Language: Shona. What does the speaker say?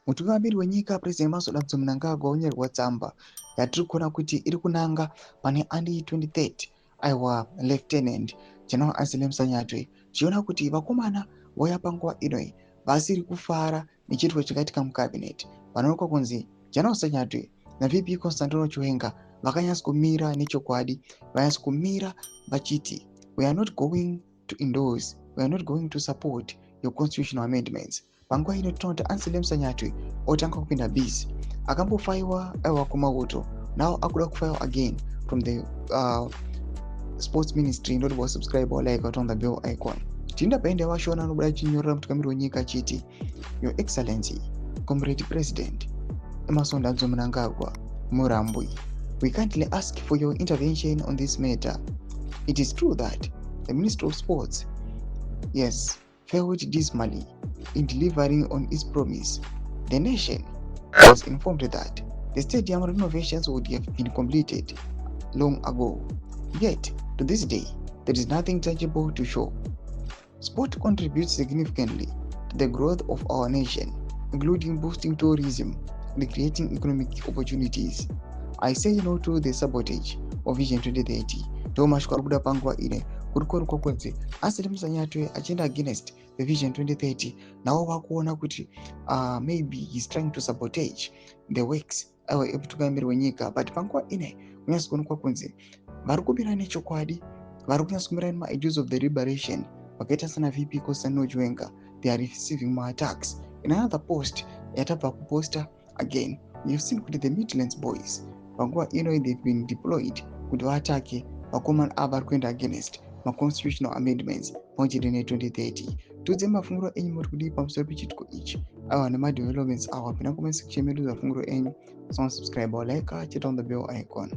Mutungamiri wenyika President Emmerson Mnangagwa wonyerwa tsamba yatiri kuona kuti iri kunanga pane under 23 aiwa Lieutenant General Anselm Sanyatwe. Tichiona kuti vakomana vauya panguva inoi vasiri kufara nechirwo chakaitika mucabinet. Panoonekwa kunzi General Sanyatwe naVP Constantino Chiwenga vakanyatsokumira nechokwadi, vanyatsokumira vachiti we are not going to endorse, we are not going to support your constitutional amendments. Panguva ino tinoona kuti Anselm Sanyatwe otanga kupinda bisi akambofaiwa aiwa kumauto, now akuda kufaiwa again from the sports ministry. Ndoti wa subscribe like on the bell icon. Tinda paende washona anobuda chinyorera mutungamiri wenyika chiti Your Excellency Comrade President Emmerson Mnangagwa Murambwe, we kindly ask for your intervention on this matter. It is true that the Minister of Sports, yes, failed dismally in delivering on its promise. The nation was informed that the stadium renovations would have been completed long ago. Yet, to this day, there is nothing tangible to show. Sport contributes significantly to the growth of our nation, including boosting tourism and creating economic opportunities. I say no to the sabotage of Vision 2030. Thomas Kwabuda Pangwa ine kurikoro kwenze Anselm Sanyatwe achienda against the Vision 2030. Now vakuona kuti maybe he's trying to sabotage the works awa emutungamiri wenyika, but panguva ine kunyatsokuonekwa kunzi vari kubira nechokwadi, vari kunyatsokumira ma-ideas of the liberation vakaita sana VP Constantino Chiwenga. They are receiving more attacks. In another post yatabva kuposta again, you've seen kuti the Midlands boys panguva ino they've been deployed kuti vaatake vakomana ava vari kuenda against ma-constitutional amendments pamwechete ne2030. Tudze mafungiro enyu muri kudii pamusoro pechitiko ichi awa nema-developments awa. Pinda comment section medu mafungiro enyu. Subscribe or like, cheta on the bell icon.